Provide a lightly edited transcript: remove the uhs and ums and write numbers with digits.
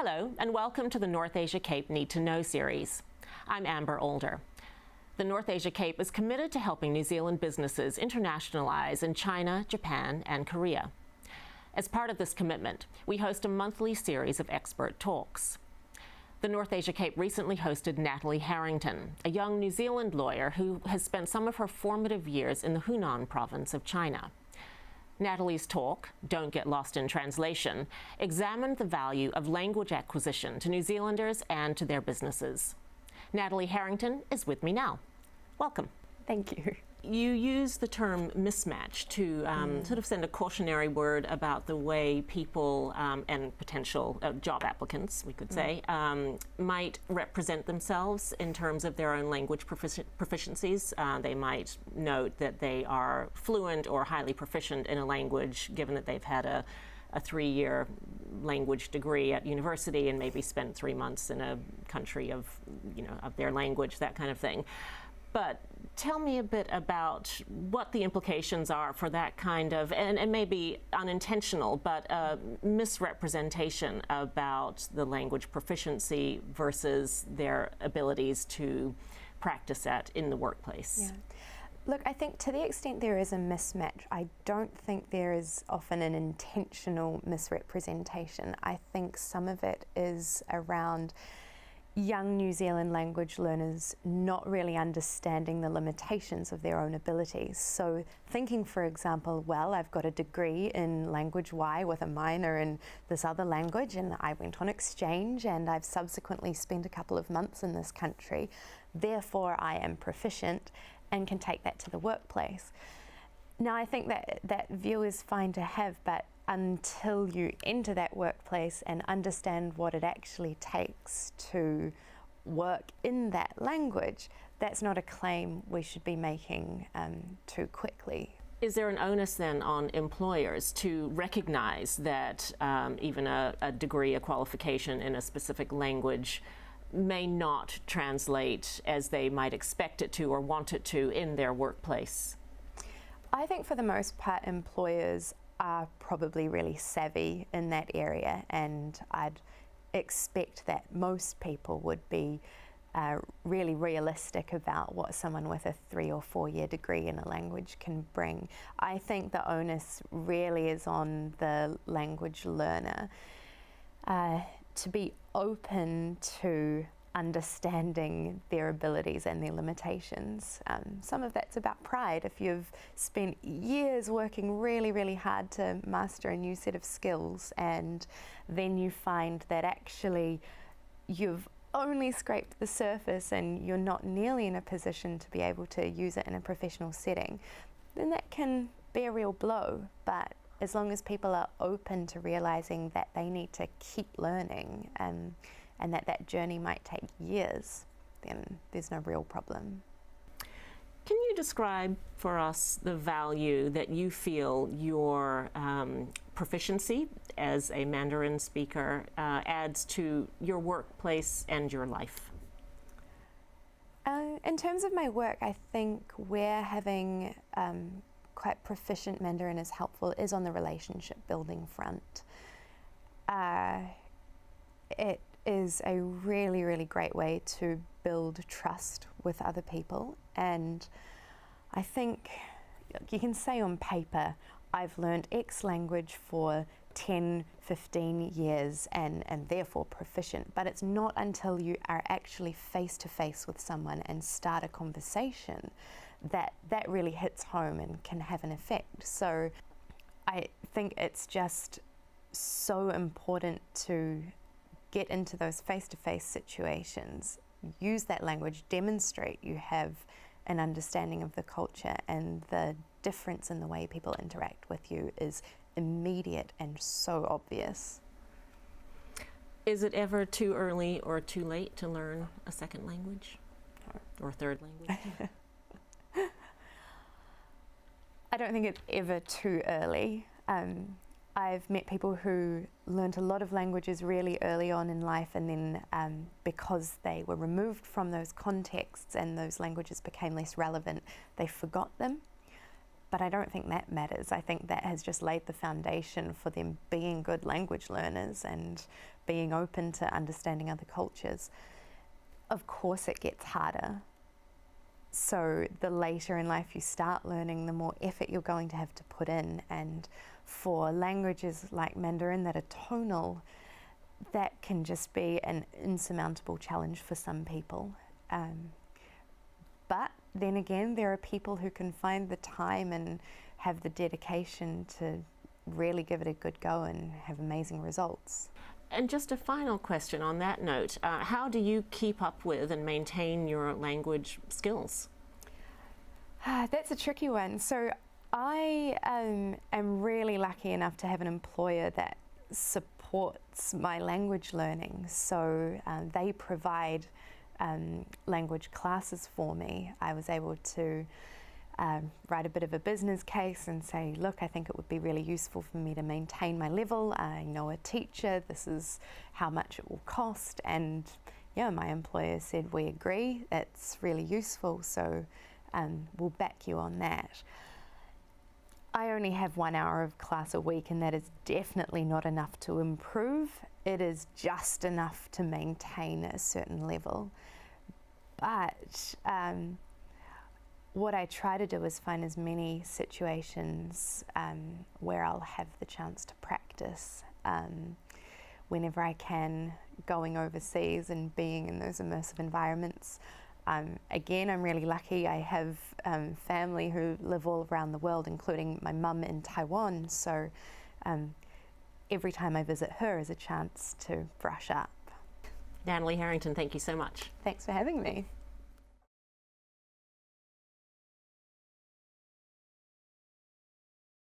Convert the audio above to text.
Hello, and welcome to the North Asia Cape Need to Know series. I'm Amber Older. The North Asia Cape is committed to helping New Zealand businesses internationalize in China, Japan, and Korea. As part of this commitment, we host a monthly series of expert talks. The North Asia Cape recently hosted Nathalie Harrington, a young New Zealand lawyer who has spent some of her formative years in the Hunan province of China. Nathalie's talk, Don't Get Lost in Translation, examined the value of language acquisition to New Zealanders and to their businesses. Nathalie Harrington is with me now. Welcome. Thank you. You use the term mismatch to sort of send a cautionary word about the way people and potential job applicants, we could say, might represent themselves in terms of their own language proficiencies. They might note that they are fluent or highly proficient in a language, given that they've had a 3-year language degree at university and maybe spent 3 months in a country of their language, that kind of thing. But tell me a bit about what the implications are for that kind of, and maybe unintentional, but misrepresentation about the language proficiency versus their abilities to practice at in the workplace. Yeah. Look, I think to the extent there is a mismatch, I don't think there is often an intentional misrepresentation. I think some of it is around young New Zealand language learners not really understanding the limitations of their own abilities. So thinking, for example, well, I've got a degree in language Y with a minor in this other language, and I went on exchange and I've subsequently spent a couple of months in this country, therefore I am proficient and can take that to the workplace. Now, I think that view is fine to have, but until you enter that workplace and understand what it actually takes to work in that language, that's not a claim we should be making too quickly. Is there an onus then on employers to recognize that even a degree, a qualification in a specific language may not translate as they might expect it to or want it to in their workplace? I think for the most part employers are probably really savvy in that area, and I'd expect that most people would be really realistic about what someone with a 3 or 4 year degree in a language can bring. I think the onus really is on the language learner to be open to understanding their abilities and their limitations. Some of that's about pride. If you've spent years working really, really hard to master a new set of skills, and then you find that actually you've only scraped the surface and you're not nearly in a position to be able to use it in a professional setting, then that can be a real blow. But as long as people are open to realizing that they need to keep learning and that journey might take years, then there's no real problem. Can you describe for us the value that you feel your proficiency as a Mandarin speaker adds to your workplace and your life? In terms of my work, I think where having quite proficient Mandarin is helpful is on the relationship building front. It is a really, really great way to build trust with other people, and I think you can say on paper, I've learned X language for 10, 15 years and therefore proficient, but it's not until you are actually face to face with someone and start a conversation that really hits home and can have an effect. So I think it's just so important to get into those face-to-face situations, use that language, demonstrate you have an understanding of the culture, and the difference in the way people interact with you is immediate and so obvious. Is it ever too early or too late to learn a second language or third language? I don't think it's ever too early. I've met people who learned a lot of languages really early on in life, and then because they were removed from those contexts and those languages became less relevant, they forgot them. but I don't think that matters. I think that has just laid the foundation for them being good language learners and being open to understanding other cultures. Of course it gets harder. So the later in life you start learning, the more effort you're going to have to put in. And for languages like Mandarin that are tonal, that can just be an insurmountable challenge for some people. But then again, there are people who can find the time and have the dedication to really give it a good go and have amazing results. And just a final question on that note, how do you keep up with and maintain your language skills? That's a tricky one. So I am really lucky enough to have an employer that supports my language learning. So they provide language classes for me. I was able to write a bit of a business case and say, look, I think it would be really useful for me to maintain my level. I know a teacher, this is how much it will cost. And yeah, my employer said, we agree, it's really useful, so we'll back you on that. I only have 1 hour of class a week, and that is definitely not enough to improve. It is just enough to maintain a certain level. But what I try to do is find as many situations where I'll have the chance to practice whenever I can, going overseas and being in those immersive environments. Again, I'm really lucky. I have family who live all around the world, including my mum in Taiwan. So every time I visit her is a chance to brush up. Nathalie Harrington, thank you so much. Thanks for having me.